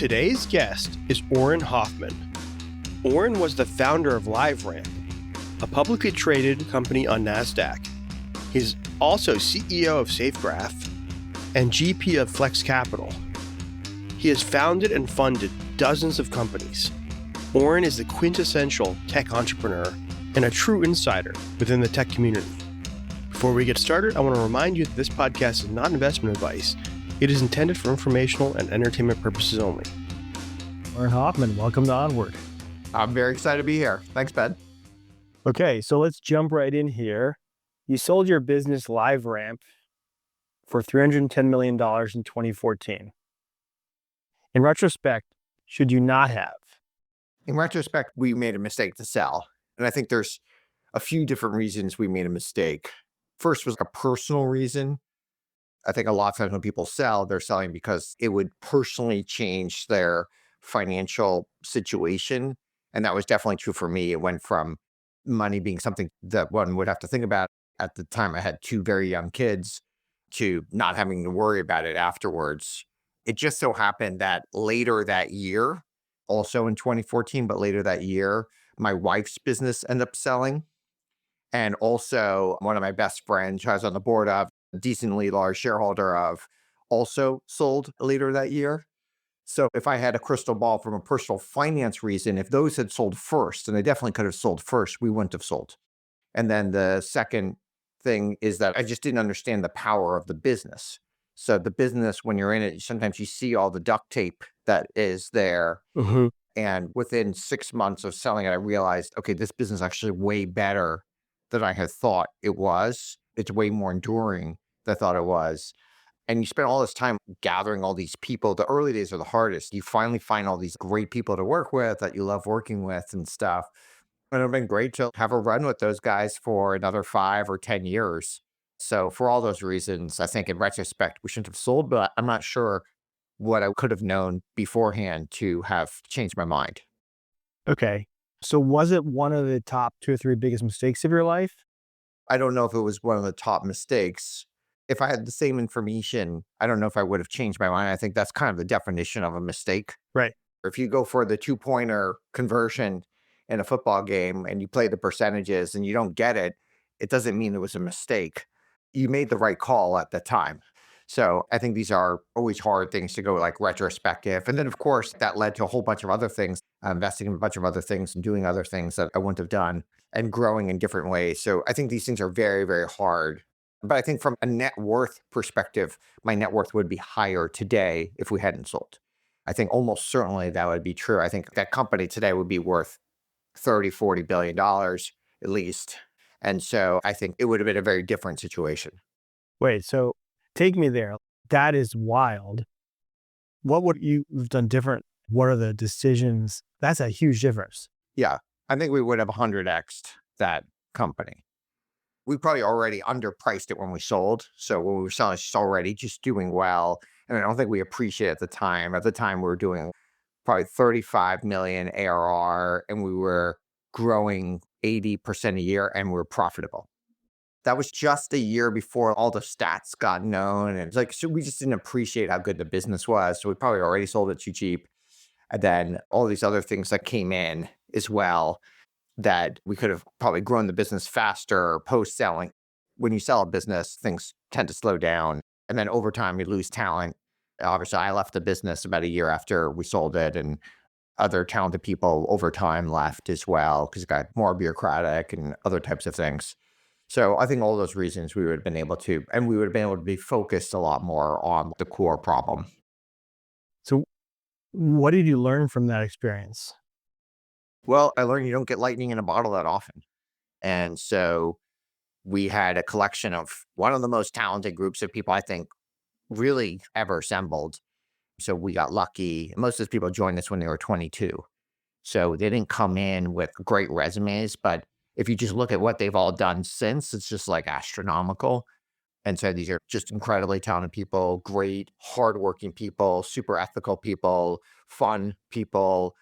Today's guest is Auren Hoffman. Auren was the founder of LiveRamp, a publicly traded company on NASDAQ. He's also CEO of SafeGraph and GP of Flex Capital. He has founded and funded dozens of companies. Auren is the quintessential tech entrepreneur and a true insider within the tech community. Before we get started, I want to remind you that this podcast is not investment advice. It is intended for informational and entertainment purposes only. Auren Hoffman, welcome to Onward. I'm very excited to be here. Thanks, Ben. Okay, so let's jump right in here. You sold your business LiveRamp for $310 million in 2014. In retrospect, should you not have? In retrospect, we made a mistake to sell. And I think there's a few different reasons we made a mistake. First was a personal reason. I think a lot of times when people sell, they're selling because it would personally change their financial situation. And that was definitely true for me. It went from money being something that one would have to think about. At the time, I had two very young kids to not having to worry about it afterwards. It just so happened that later that year, also in 2014, but later that year, my wife's business ended up selling. And also one of my best friends, who I was on the board of, a decently large shareholder of, also sold later that year. So if I had a crystal ball from a personal finance reason, if those had sold first, and they definitely could have sold first, we wouldn't have sold. And then the second thing is that I just didn't understand the power of the business. So the business, when you're in it, sometimes you see all the duct tape that is there. Mm-hmm. And within 6 months of selling it, I realized, okay, this business is actually way better than I had thought it was. It's way more enduring than I thought it was. And you spend all this time gathering all these people. The early days are the hardest. You finally find all these great people to work with that you love working with and stuff. And it would have been great to have a run with those guys for another 5 or 10 years. So for all those reasons, I think in retrospect, we shouldn't have sold, but I'm not sure what I could have known beforehand to have changed my mind. Okay. So was it one of the top 2 or 3 biggest mistakes of your life? I don't know if it was one of the top mistakes. If I had the same information, I don't know if I would have changed my mind. I think that's kind of the definition of a mistake. Right. If you go for the 2-pointer conversion in a football game and you play the percentages and you don't get it, it doesn't mean it was a mistake. You made the right call at the time. So I think these are always hard things to go like retrospective. And then, of course, that led to a whole bunch of other things, investing in a bunch of other things and doing other things that I wouldn't have done and growing in different ways. So I think these things are very, very hard. But I think from a net worth perspective, my net worth would be higher today if we hadn't sold. I think almost certainly that would be true. I think that company today would be worth $30, $40 billion at least. And so I think it would have been a very different situation. Wait, so take me there. That is wild. What would you have done different? What are the decisions? That's a huge difference. Yeah, I think we would have 100x'd that company. We probably already underpriced it when we sold. So when we were selling, it's already just doing well. And I don't think we appreciate it at the time. At the time, we were doing probably 35 million ARR and we were growing 80% a year and we were profitable. That was just a year before all the stats got known. And it's like, so we just didn't appreciate how good the business was. So we probably already sold it too cheap. And then all these other things that came in as well, that we could have probably grown the business faster post-selling. When you sell a business, things tend to slow down. And then over time, you lose talent. Obviously, I left the business about a year after we sold it. And other talented people over time left as well because it got more bureaucratic and other types of things. So I think all those reasons we would have been able to, and we would have been able to be focused a lot more on the core problem. So what did you learn from that experience? Well, I learned you don't get lightning in a bottle that often. And so we had a collection of one of the most talented groups of people I think really ever assembled. So we got lucky. Most of those people joined us when they were 22. So they didn't come in with great resumes, but if you just look at what they've all done since, it's just like astronomical. And so these are just incredibly talented people, great, hardworking people, super ethical people, fun people,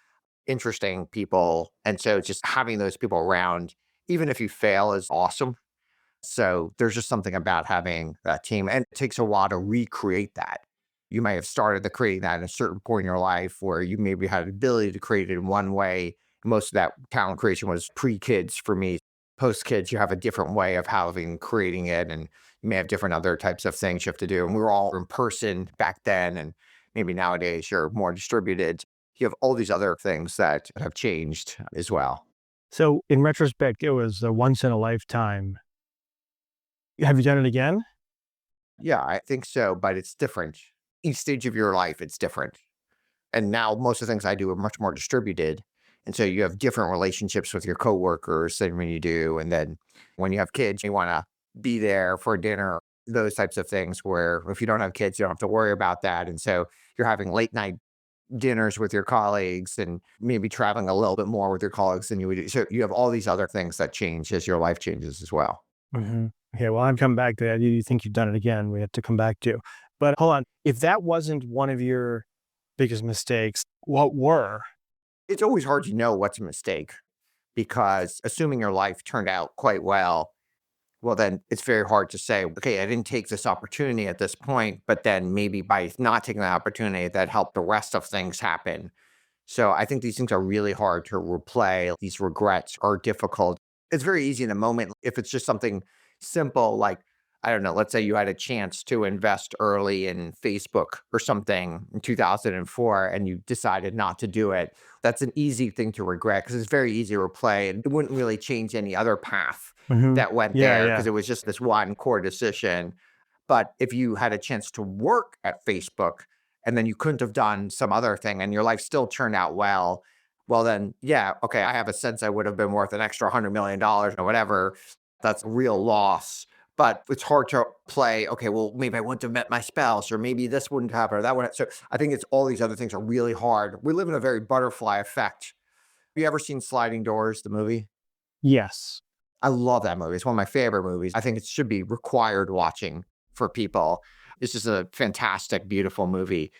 interesting people. And so just having those people around, even if you fail, is awesome. So there's just something about having that team. And it takes a while to recreate that. You might have started the creating that at a certain point in your life where you maybe had the ability to create it in one way. Most of that talent creation was pre-kids for me. Post-kids, you have a different way of having creating it, and you may have different other types of things you have to do. And we were all in person back then, and maybe nowadays you're more distributed. You have all these other things that have changed as well. So in retrospect, it was a once in a lifetime. Have you done it again? Yeah, I think so, but it's different. Each stage of your life, it's different. And now most of the things I do are much more distributed. And so you have different relationships with your coworkers than when you do. And then when you have kids, you want to be there for dinner, those types of things where if you don't have kids, you don't have to worry about that. And so you're having late night dinners with your colleagues and maybe traveling a little bit more with your colleagues than you would do. So you have all these other things that change as your life changes as well. Mm-hmm. Okay, well, I'm coming back to that. You think you've done it again. We have to come back to. But hold on. If that wasn't one of your biggest mistakes, what were? It's always hard to know what's a mistake because assuming your life turned out quite well, then it's very hard to say, okay, I didn't take this opportunity at this point, but then maybe by not taking that opportunity, that helped the rest of things happen. So I think these things are really hard to replay. These regrets are difficult. It's very easy in the moment. If it's just something simple, like, I don't know, let's say you had a chance to invest early in Facebook or something in 2004 and you decided not to do it. That's an easy thing to regret because it's very easy to replay and it wouldn't really change any other path Mm-hmm. that went Yeah, there yeah. because it was just this one core decision. But if you had a chance to work at Facebook and then you couldn't have done some other thing and your life still turned out well, then, yeah, okay, I have a sense I would have been worth an extra $100 million or whatever. That's a real loss. But it's hard to play, okay, well, maybe I wouldn't have met my spouse or maybe this wouldn't happen or that wouldn't. So I think it's all these other things are really hard. We live in a very butterfly effect. Have you ever seen Sliding Doors, the movie? Yes. I love that movie. It's one of my favorite movies. I think it should be required watching for people. It's just a fantastic, beautiful movie.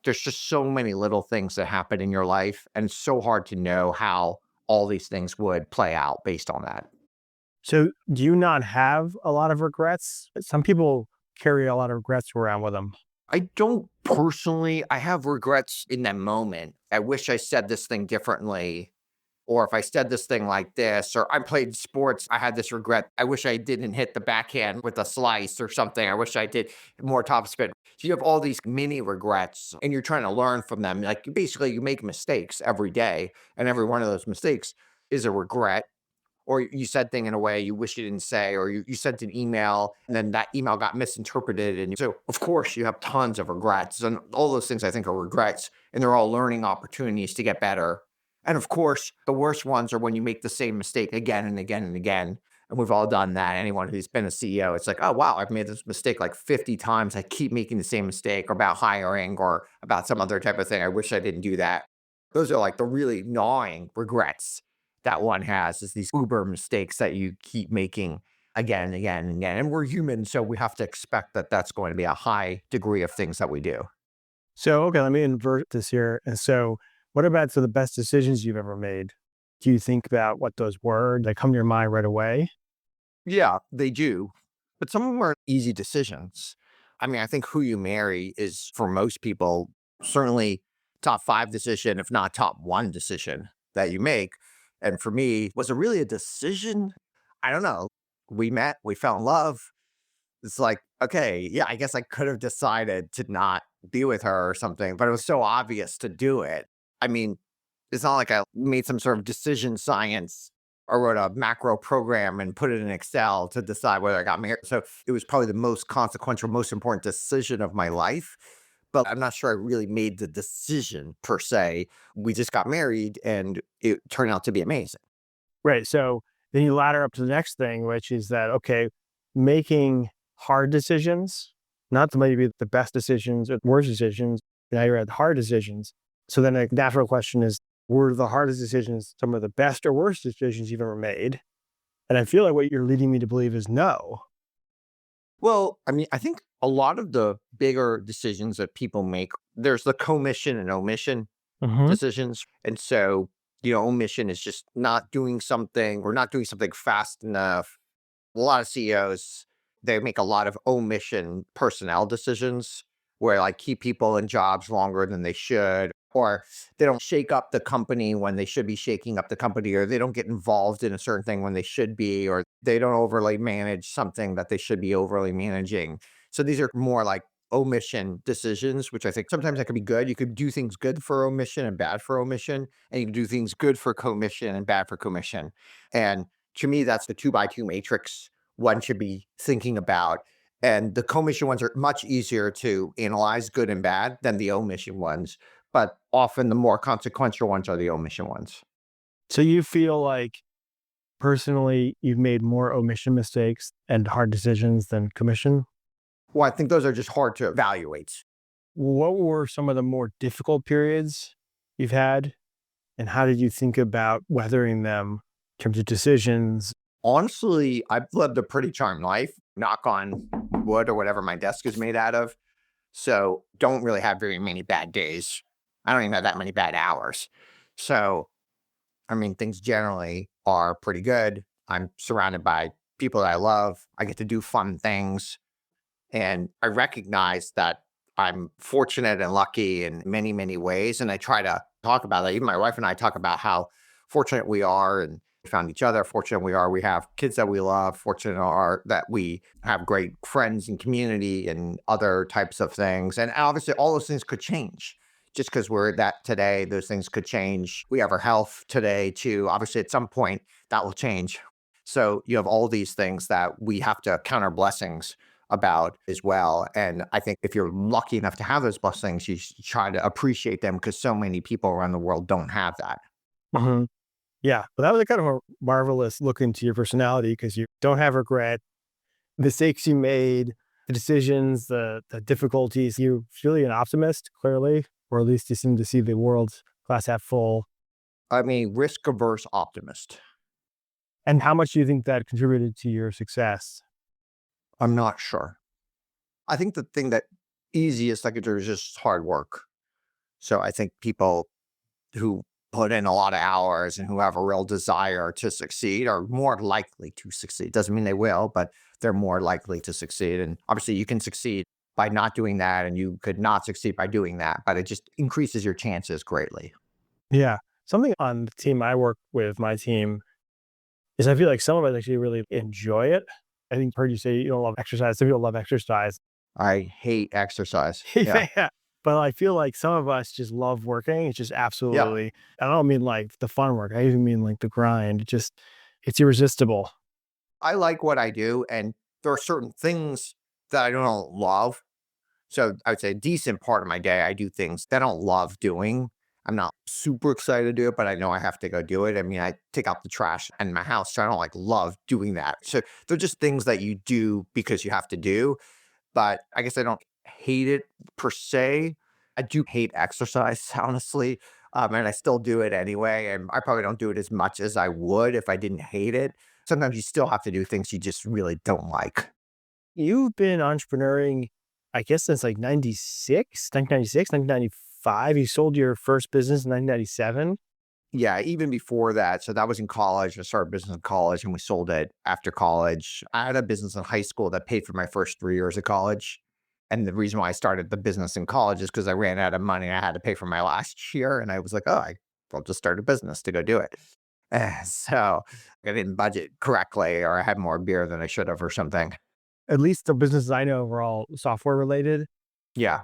There's just so many little things that happen in your life, and it's so hard to know how all these things would play out based on that. So do you not have a lot of regrets? Some people carry a lot of regrets around with them. I don't personally, I have regrets in that moment. I wish I said this thing differently. Or if I said this thing like this, or I played sports, I had this regret. I wish I didn't hit the backhand with a slice or something. I wish I did more topspin. So you have all these mini regrets and you're trying to learn from them. Like basically you make mistakes every day and every one of those mistakes is a regret. Or you said thing in a way you wish you didn't say, or you sent an email and then that email got misinterpreted. And so of course you have tons of regrets and all those things I think are regrets and they're all learning opportunities to get better. And of course, the worst ones are when you make the same mistake again and again and again. And we've all done that. Anyone who's been a CEO, it's like, oh, wow, I've made this mistake like 50 times. I keep making the same mistake or about hiring or about some other type of thing. I wish I didn't do that. Those are like the really gnawing regrets that one has is these uber mistakes that you keep making again and again and again. And we're human, so we have to expect that that's going to be a high degree of things that we do. So, okay, let me invert this here. And so what about the best decisions you've ever made? Do you think about what those were? They come to your mind right away? Yeah, they do. But some of them are easy decisions. I mean, I think who you marry is, for most people, certainly top 5 decision, if not top 1 decision that you make. And for me, was it really a decision? I don't know. We met, we fell in love. It's like, okay, yeah, I guess I could have decided to not be with her or something, but it was so obvious to do it. I mean, it's not like I made some sort of decision science or wrote a macro program and put it in Excel to decide whether I got married. So it was probably the most consequential, most important decision of my life. But I'm not sure I really made the decision per se. We just got married and it turned out to be amazing. Right. So then you ladder up to the next thing, which is that, okay, making hard decisions, not maybe the best decisions or worst decisions. Now you're at hard decisions. So then a natural question is, were the hardest decisions some of the best or worst decisions you've ever made? And I feel like what you're leading me to believe is no. Well, I mean, I think a lot of the bigger decisions that people make, there's the commission and omission Mm-hmm. decisions. And so, omission is just not doing something or not doing something fast enough. A lot of CEOs, they make a lot of omission personnel decisions. where like keep people in jobs longer than they should, or they don't shake up the company when they should be shaking up the company, or they don't get involved in a certain thing when they should be, or they don't overly manage something that they should be overly managing. So these are more like omission decisions, which I think sometimes that could be good. You could do things good for omission and bad for omission, and you can do things good for commission and bad for commission. And to me, that's the 2x2 matrix one should be thinking about. And the commission ones are much easier to analyze, good and bad, than the omission ones. But often the more consequential ones are the omission ones. So you feel like personally you've made more omission mistakes and hard decisions than commission? Well, I think those are just hard to evaluate. What were some of the more difficult periods you've had? And how did you think about weathering them in terms of decisions? Honestly, I've lived a pretty charmed life, knock on wood or whatever my desk is made out of. So don't really have very many bad days. I don't even have that many bad hours. So, I mean, things generally are pretty good. I'm surrounded by people that I love. I get to do fun things. And I recognize that I'm fortunate and lucky in many, many ways. And I try to talk about that. Even my wife and I talk about how fortunate we are and we found each other. Fortunate we are. We have kids that we love. Fortunate are that we have great friends and community and other types of things. And obviously, all those things could change. Just because we're that today, those things could change. We have our health today, too. Obviously, at some point, that will change. So you have all these things that we have to count our blessings about as well. And I think if you're lucky enough to have those blessings, you should try to appreciate them because so many people around the world don't have that. Mm-hmm. Yeah. Well, that was a kind of a marvelous look into your personality because you don't have regret, mistakes you made, the decisions, the difficulties. You're really an optimist, clearly, or at least you seem to see the world glass half full. I'm a risk-averse optimist. And how much do you think that contributed to your success? I'm not sure. I think the thing that easiest I could do is just hard work. So I think people who put in a lot of hours and who have a real desire to succeed are more likely to succeed. Doesn't mean they will, but they're more likely to succeed. And obviously you can succeed by not doing that, and you could not succeed by doing that, but it just increases your chances greatly. Yeah. Something on the team I work with, my team, is I feel like some of us actually really enjoy it. I think I heard you say you don't love exercise. Some people love exercise. I hate exercise. Yeah. Yeah. But I feel like some of us just love working. It's just Yeah. absolutely, I don't mean like the fun work. I even mean like the grind. It's irresistible. I like what I do, and there are certain things that I don't love. So I would say a decent part of my day, I do things that I don't love doing. I'm not super excited to do it, but I know I have to go do it. I mean, I take out the trash in my house, so I don't like love doing that. So they're just things that you do because you have to do. But I guess I don't hate it per se. I do hate exercise, honestly. And I still do it anyway. And I probably don't do it as much as I would if I didn't hate it. Sometimes you still have to do things you just really don't like. You've been entrepreneuring, I guess, since like 1996, 1995. You sold your first business in 1997. Yeah, even before that. So that was in college. I started business in college and we sold it after college. I had a business in high school that paid for my first 3 years of college. And the reason why I started the business in college is because I ran out of money. I had to pay for my last year. And I was like, oh, I'll just start a business to go do it. So I didn't budget correctly, or I had more beer than I should have or something. At least the businesses I know were all software related. Yeah.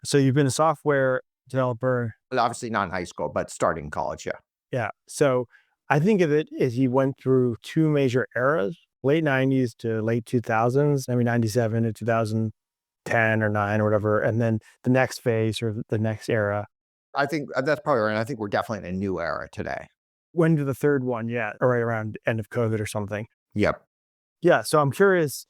So you've been a software developer. Obviously not in high school, but starting college. Yeah. Yeah. So I think of it as you went through two major eras, late 90s to late 2000s, maybe 97 to 2010 or 9 or whatever. And then the next phase or the next era. I think that's probably right. I think we're definitely in a new era today. When to the third one? Yeah. Or right around end of COVID or something. Yep. Yeah. So I'm curious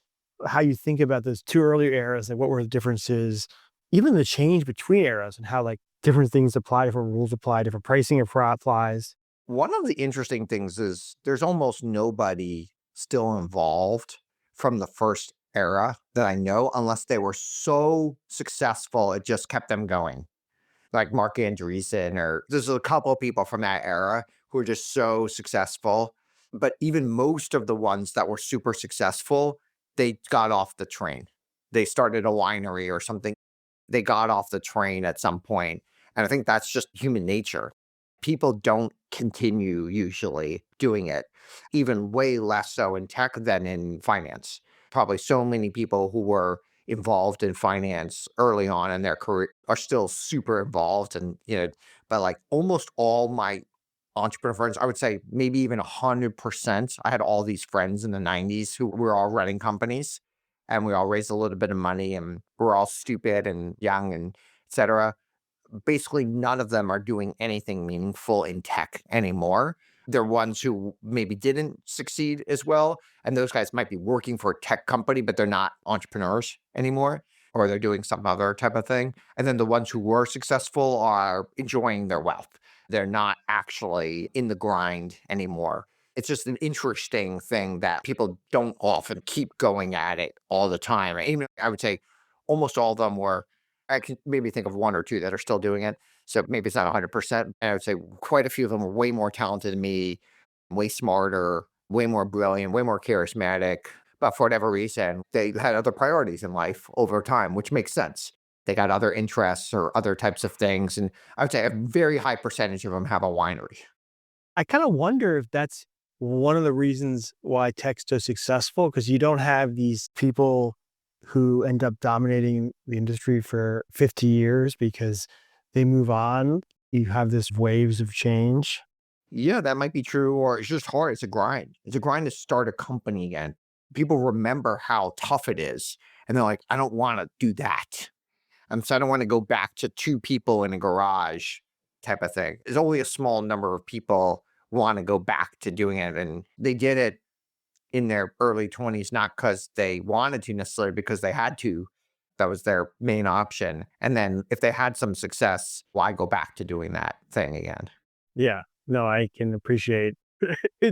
how you think about those two earlier eras and what were the differences, even the change between eras and how like different things apply, different rules apply, different pricing applies. One of the interesting things is there's almost nobody still involved from the first era that I know, unless they were so successful, it just kept them going. Like Mark Andreessen, or there's a couple of people from that era who are just so successful. But even most of the ones that were super successful, they got off the train. They started a winery or something. They got off the train at some point. And I think that's just human nature. People don't continue usually doing it, even way less so in tech than in finance. Probably so many people who were involved in finance early on in their career are still super involved. And, but like almost all my entrepreneur friends, I would say maybe even 100%. I had all these friends in the 90s who were all running companies and we all raised a little bit of money and we're all stupid and young and et cetera. Basically none of them are doing anything meaningful in tech anymore. They're ones who maybe didn't succeed as well. And those guys might be working for a tech company, but they're not entrepreneurs anymore, or they're doing some other type of thing. And then the ones who were successful are enjoying their wealth. They're not actually in the grind anymore. It's just an interesting thing that people don't often keep going at it all the time. Even I would say almost all of them were, I can maybe think of one or two that are still doing it. So maybe it's not 100%. And I would say quite a few of them were way more talented than me, way smarter, way more brilliant, way more charismatic. But for whatever reason, they had other priorities in life over time, which makes sense. They got other interests or other types of things. And I would say a very high percentage of them have a winery. I kind of wonder if that's one of the reasons why tech's so successful, because you don't have these people who end up dominating the industry for 50 years because they move on. You have this waves of change. Yeah, that might be true. Or it's just hard. It's a grind. It's a grind to start a company again. People remember how tough it is. And they're like, I don't want to do that. So I don't want to go back to two people in a garage type of thing. There's only a small number of people want to go back to doing it. And they did it in their early 20s, not because they wanted to necessarily, because they had to. That was their main option. And then if they had some success, why go back to doing that thing again? Yeah, no, I can appreciate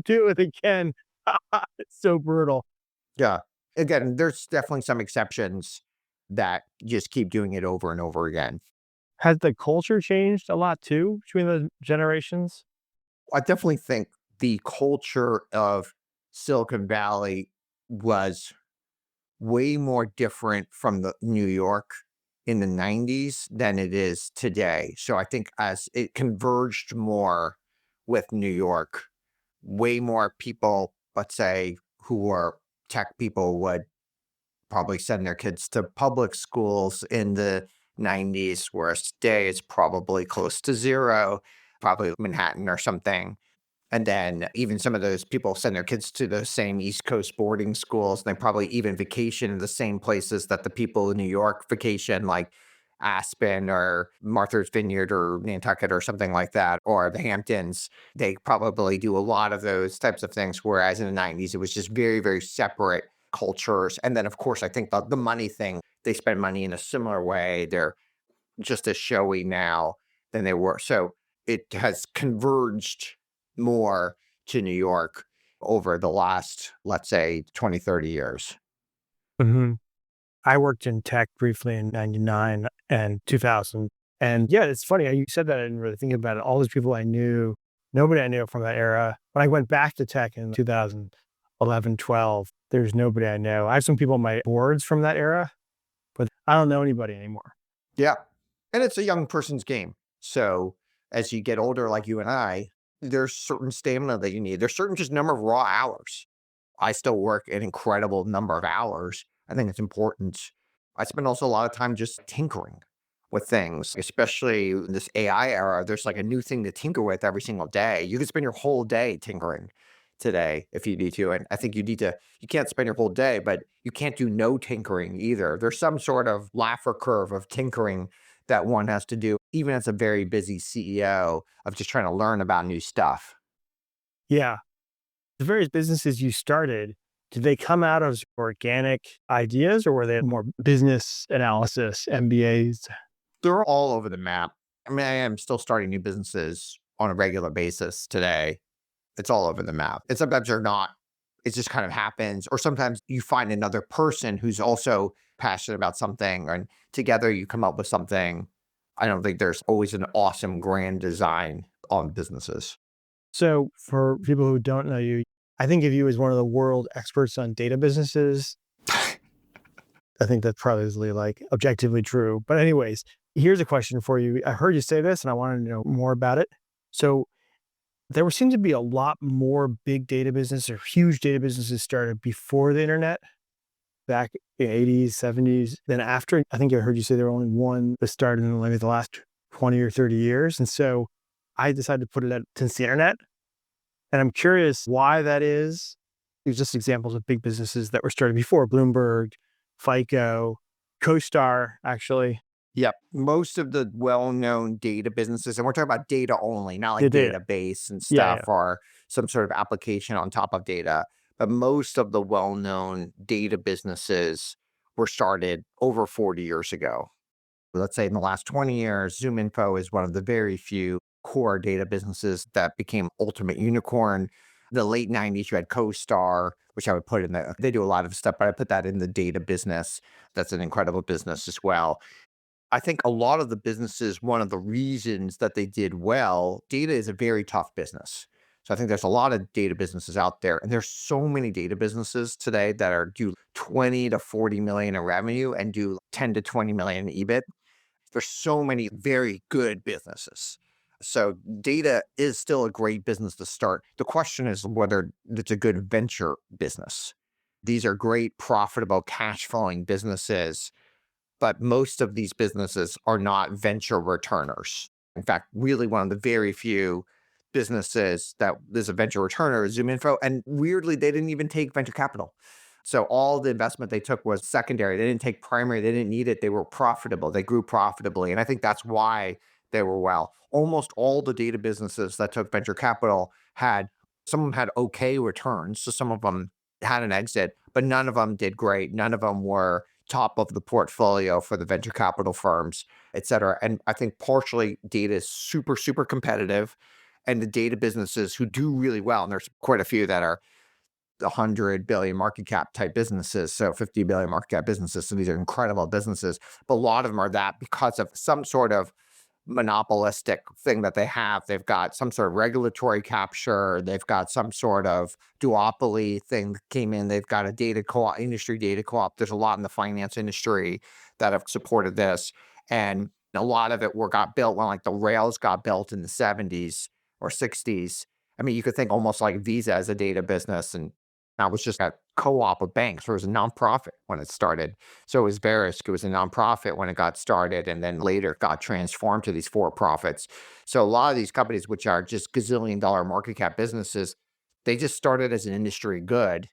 do it again. It's so brutal. Yeah. Again, there's definitely some exceptions that just keep doing it over and over again. Has the culture changed a lot too between the generations? I definitely think the culture of Silicon Valley was way more different from the New York in the 90s than it is today. So I think as it converged more with New York, way more people, let's say, who were tech people would probably send their kids to public schools in the 90s, whereas today it's probably close to zero, probably Manhattan or something. And then even some of those people send their kids to those same East Coast boarding schools. And they probably even vacation in the same places that the people in New York vacation, like Aspen or Martha's Vineyard or Nantucket or something like that, or the Hamptons. They probably do a lot of those types of things. Whereas in the 90s, it was just very, very separate cultures. And then, of course, I think the money thing, they spend money in a similar way. They're just as showy now than they were. So it has converged more to New York over the last, let's say, 20, 30 years. Hmm. I worked in tech briefly in 99 and 2000. And yeah, it's funny. You said that I didn't really think about it. All those people I knew, nobody I knew from that era. When I went back to tech in 2011, 12, there's nobody I know. I have some people on my boards from that era, but I don't know anybody anymore. Yeah. And it's a young person's game. So as you get older, like you and I, there's certain stamina that you need. There's certain just number of raw hours. I still work an incredible number of hours. I think it's important. I spend also a lot of time just tinkering with things, especially in this AI era. There's like a new thing to tinker with every single day. You can spend your whole day tinkering today if you need to. And I think you can't spend your whole day, but you can't do no tinkering either. There's some sort of Laffer curve of tinkering that one has to do, even as a very busy CEO, of just trying to learn about new stuff. Yeah. The various businesses you started, did they come out of organic ideas or were they more business analysis, MBAs? They're all over the map. I mean, I am still starting new businesses on a regular basis today. It's all over the map. And sometimes they're not. It just kind of happens. Or sometimes you find another person who's also passionate about something, and together you come up with something. I don't think there's always an awesome grand design on businesses. So for people who don't know you, I think of you as one of the world experts on data businesses. I think that's probably like objectively true. But anyways, here's a question for you. I heard you say this and I wanted to know more about it. So there seemed to be a lot more big data business or huge data businesses started before the internet back in the 80s, 70s, then after. I think I heard you say there were only one that started in maybe the last 20 or 30 years. And so I decided to put it at since the internet. And I'm curious why that is. There's just examples of big businesses that were started before Bloomberg, FICO, CoStar, actually. Yep. Most of the well-known data businesses, and we're talking about data only, not like The data. database and Yeah, stuff or some sort of application on top of data. But most of the well-known data businesses were started over 40 years ago. Let's say in the last 20 years, ZoomInfo is one of the very few core data businesses that became ultimate unicorn. The late 90s, you had CoStar, which I would put in there. They do a lot of stuff, but I put that in the data business. That's an incredible business as well. I think a lot of the businesses, one of the reasons that they did well, data is a very tough business. So I think there's a lot of data businesses out there, and there's so many data businesses today that are do 20 to 40 million in revenue and do 10 to 20 million in EBIT. There's so many very good businesses. So data is still a great business to start. The question is whether it's a good venture business. These are great, profitable, cash flowing businesses, but most of these businesses are not venture returners. In fact, really one of the very few businesses that is a venture returner is ZoomInfo. And weirdly, they didn't even take venture capital. So all the investment they took was secondary. They didn't take primary. They didn't need it. They were profitable. They grew profitably. And I think that's why they were well. Almost all the data businesses that took venture capital some of them had okay returns. So some of them had an exit, but none of them did great. None of them were top of the portfolio for the venture capital firms, et cetera. And I think partially data is super, super competitive. And the data businesses who do really well, and there's quite a few that are 100 billion market cap type businesses, so 50 billion market cap businesses. So these are incredible businesses, but a lot of them are that because of some sort of monopolistic thing that they have. They've got some sort of regulatory capture. They've got some sort of duopoly thing that came in. They've got a data co-op, industry data co-op. There's a lot in the finance industry that have supported this. And a lot of it got built when like the rails got built in the 70s or 60s. I mean, you could think almost like Visa as a data business, and that was just a co-op of banks. It was a nonprofit when it started. So it was Verisk. It was a nonprofit when it got started, and then later got transformed to these for-profits. So a lot of these companies, which are just gazillion-dollar market cap businesses, they just started as an industry good.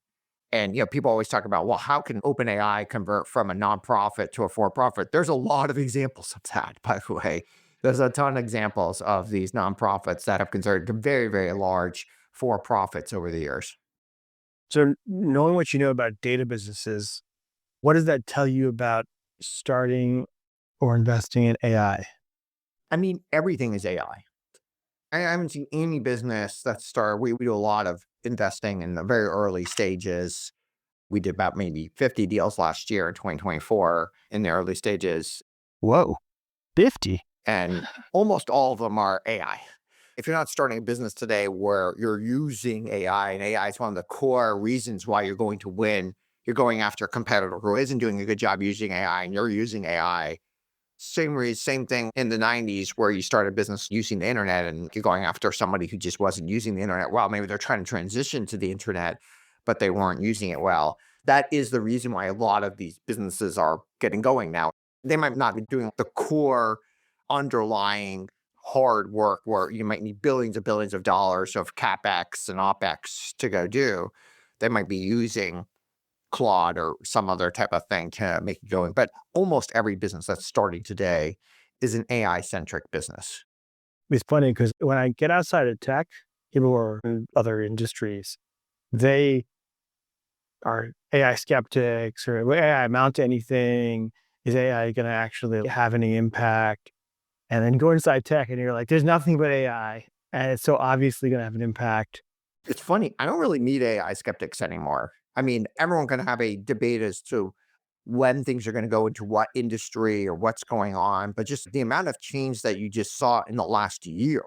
And people always talk about, well, how can OpenAI convert from a nonprofit to a for-profit? There's a lot of examples of that, by the way. There's a ton of examples of these nonprofits that have converted to very, very large for-profits over the years. So knowing what you know about data businesses, what does that tell you about starting or investing in AI? I mean, everything is AI. I haven't seen any business that we do a lot of investing in the very early stages. We did about maybe 50 deals last year in 2024 in the early stages. Whoa, 50? And almost all of them are AI. If you're not starting a business today where you're using AI, and AI is one of the core reasons why you're going to win, you're going after a competitor who isn't doing a good job using AI, and you're using AI. Same thing in the 90s where you started a business using the internet and you're going after somebody who just wasn't using the internet well. Maybe they're trying to transition to the internet, but they weren't using it well. That is the reason why a lot of these businesses are getting going now. They might not be doing the core underlying hard work where you might need billions of dollars of CapEx and OpEx to go do. They might be using Claude or some other type of thing to make it going. But almost every business that's starting today is an AI-centric business. It's funny because when I get outside of tech, people who are in other industries, they are AI skeptics or will AI amount to anything? Is AI going to actually have any impact? And then go inside tech and you're like, there's nothing but AI. And it's so obviously going to have an impact. It's funny. I don't really meet AI skeptics anymore. I mean, everyone can have a debate as to when things are going to go into what industry or what's going on, but just the amount of change that you just saw in the last year.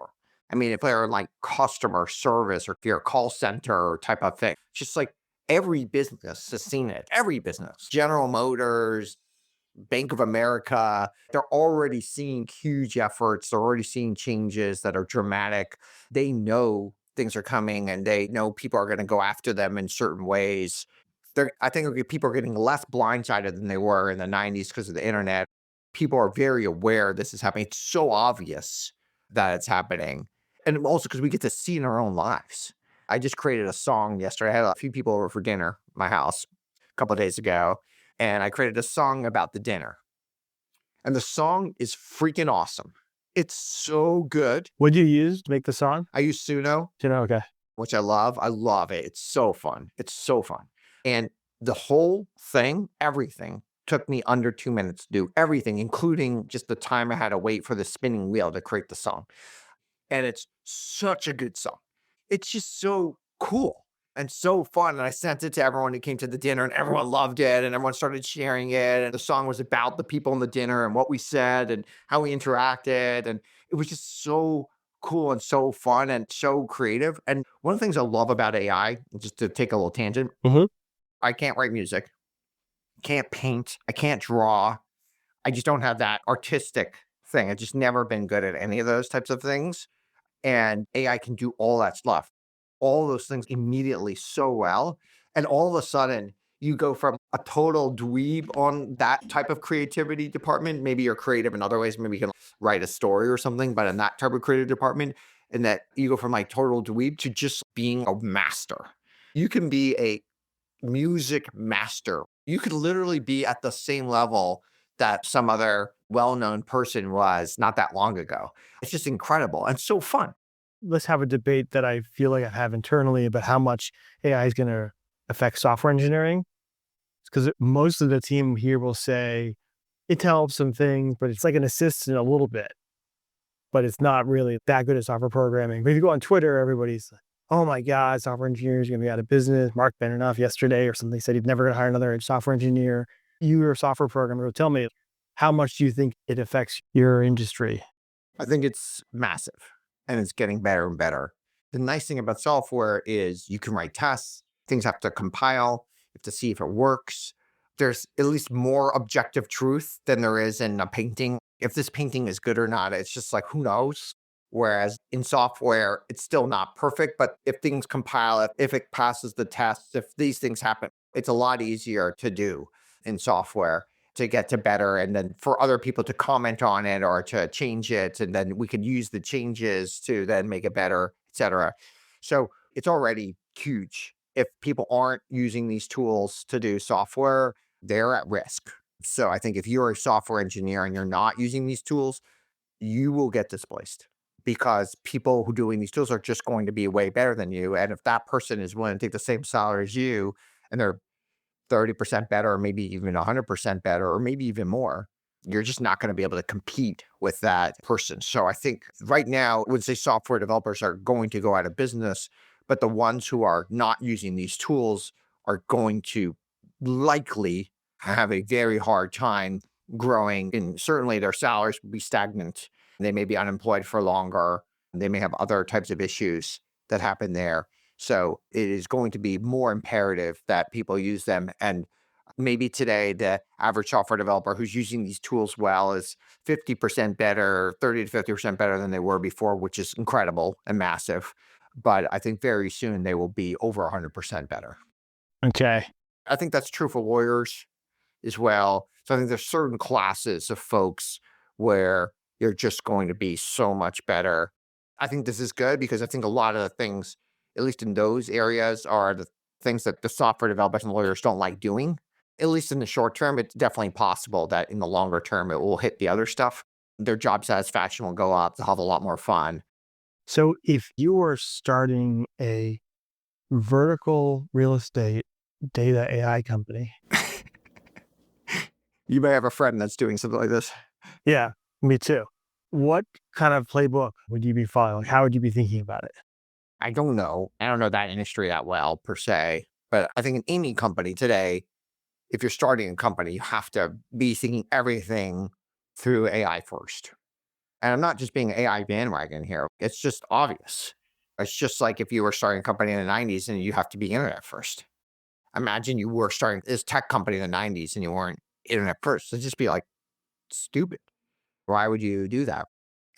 I mean, if they're like customer service or if you're a call center type of thing, just like every business has seen it. Every business, General Motors, Bank of America, they're already seeing huge efforts. They're already seeing changes that are dramatic. They know things are coming and they know people are going to go after them in certain ways. I think people are getting less blindsided than they were in the 90s because of the internet. People are very aware this is happening. It's so obvious that it's happening. And also because we get to see in our own lives. I just created a song yesterday. I had a few people over for dinner at my house a couple of days ago. And I created a song about the dinner. And the song is freaking awesome. It's so good. What'd you use to make the song? I use Suno, Okay. which I love. I love it. It's so fun. It's so fun. And the whole thing, everything, took me under 2 minutes to do everything, including just the time I had to wait for the spinning wheel to create the song. And it's such a good song. It's just so cool and so fun. And I sent it to everyone who came to the dinner and everyone loved it and everyone started sharing it. And the song was about the people in the dinner and what we said and how we interacted. And it was just so cool and so fun and so creative. And one of the things I love about AI, just to take a little tangent, I can't write music, can't paint, I can't draw. I just don't have that artistic thing. I've just never been good at any of those types of things. And AI can do all that stuff, all those things immediately so well. And all of a sudden, you go from a total dweeb on that type of creativity department. Maybe you're creative in other ways. Maybe you can write a story or something, but in that type of creative department, and that you go from like total dweeb to just being a master. You can be a music master. You could literally be at the same level that some other well-known person was not that long ago. It's just incredible and so fun. Let's have a debate that I feel like I have internally about how much AI is going to affect software engineering. Because most of the team here will say it helps some things, but it's like an assistant a little bit, but it's not really that good at software programming. But if you go on Twitter, everybody's like, oh my God, software engineers are going to be out of business. Mark Benioff yesterday or something said he'd never going to hire another software engineer. You're a software programmer. Tell me, how much do you think it affects your industry? I think it's massive and it's getting better and better. The nice thing about software is you can write tests, things have to compile, you have to see if it works. There's at least more objective truth than there is in a painting. If this painting is good or not, it's just like, who knows? Whereas in software, it's still not perfect, but if things compile, if it passes the tests, if these things happen, it's a lot easier to do in software to get to better, and then for other people to comment on it or to change it, and then we could use the changes to then make it better, et cetera. So it's already huge. If people aren't using these tools to do software, they're at risk. So I think if you're a software engineer and you're not using these tools, you will get displaced because people who are doing these tools are just going to be way better than you. And if that person is willing to take the same salary as you and they're 30% better, or maybe even 100% better, or maybe even more, you're just not going to be able to compete with that person. So I think right now, I would say software developers are going to go out of business, but the ones who are not using these tools are going to likely have a very hard time growing, and certainly their salaries will be stagnant. They may be unemployed for longer. They may have other types of issues that happen there. So it is going to be more imperative that people use them. And maybe today, the average software developer who's using these tools well is 50% better, 30 to 50% better than they were before, which is incredible and massive. But I think very soon they will be over 100% better. Okay. I think that's true for lawyers as well. So I think there's certain classes of folks where you're just going to be so much better. I think this is good because I think a lot of the things, at least in those areas, are the things that the software developers and lawyers don't like doing. At least in the short term, it's definitely possible that in the longer term, it will hit the other stuff. Their job satisfaction will go up. They'll have a lot more fun. So if you were starting a vertical real estate data AI company. You may have a friend that's doing something like this. Yeah, me too. What kind of playbook would you be following? How would you be thinking about it? I don't know. I don't know that industry that well per se, but I think in any company today, if you're starting a company, you have to be thinking everything through AI first. And I'm not just being AI bandwagon here. It's just obvious. It's just like if you were starting a company in the 90s and you have to be internet first. Imagine you were starting this tech company in the 90s and you weren't internet first. It'd just be like stupid. Why would you do that?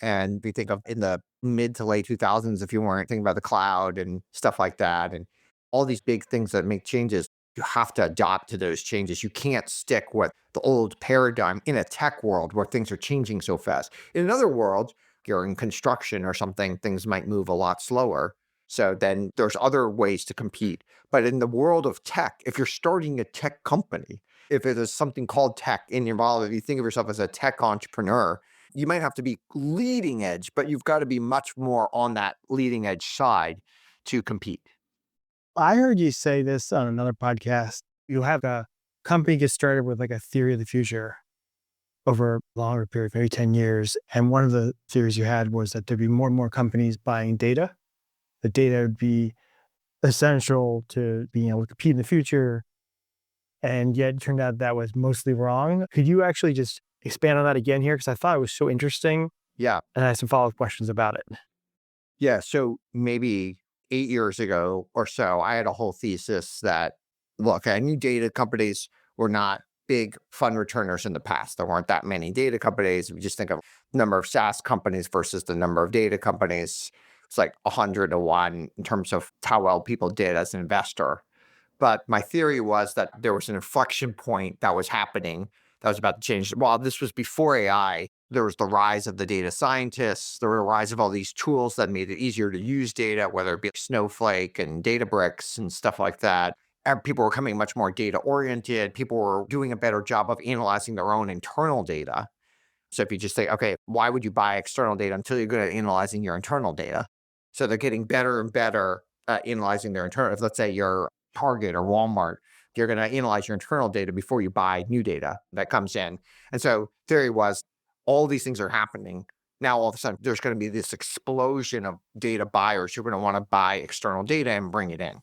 And we think of in the mid to late 2000s, if you weren't thinking about the cloud and stuff like that, and all these big things that make changes, you have to adopt to those changes. You can't stick with the old paradigm in a tech world where things are changing so fast. In another world, you're in construction or something, things might move a lot slower. So then there's other ways to compete. But in the world of tech, if you're starting a tech company, if it is something called tech in your wallet, if you think of yourself as a tech entrepreneur, you might have to be leading edge, but you've got to be much more on that leading edge side to compete. I heard you say this on another podcast. You have a company get started with like a theory of the future over a longer period, maybe 10 years. And one of the theories you had was that there'd be more and more companies buying data. The data would be essential to being able to compete in the future. And yet it turned out that was mostly wrong. Could you actually just expand on that again here? Because I thought it was so interesting. Yeah. And I had some follow-up questions about it. Yeah. So maybe 8 years ago or so, I had a whole thesis that, look, I knew data companies were not big fund returners in the past. There weren't that many data companies. If you just think of number of SaaS companies versus the number of data companies, it's like 100 to 1 in terms of how well people did as an investor. But my theory was that there was an inflection point that was happening that was about to change. While this was before AI, there was the rise of the data scientists, the rise of all these tools that made it easier to use data, whether it be Snowflake and Databricks and stuff like that. And people were becoming much more data oriented. People were doing a better job of analyzing their own internal data. So if you just say, okay, why would you buy external data until you're good at analyzing your internal data? So they're getting better and better at analyzing their internal. If let's say you're Target or Walmart, you're going to analyze your internal data before you buy new data that comes in. And so theory was all these things are happening. Now, all of a sudden, there's going to be this explosion of data buyers who are going to want to buy external data and bring it in.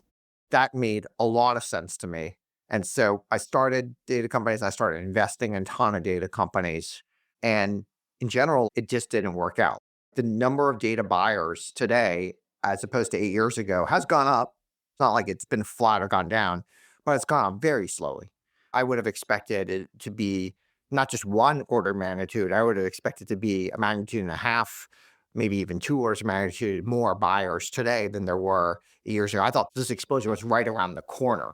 That made a lot of sense to me. And so I started data companies. I started investing in a ton of data companies. And in general, it just didn't work out. The number of data buyers today, as opposed to 8 years ago, has gone up. It's not like it's been flat or gone down, but it's gone up very slowly. I would have expected it to be not just one order of magnitude. I would have expected to be a magnitude and a half, maybe even 2 orders of magnitude more buyers today than there were years ago. I thought this explosion was right around the corner.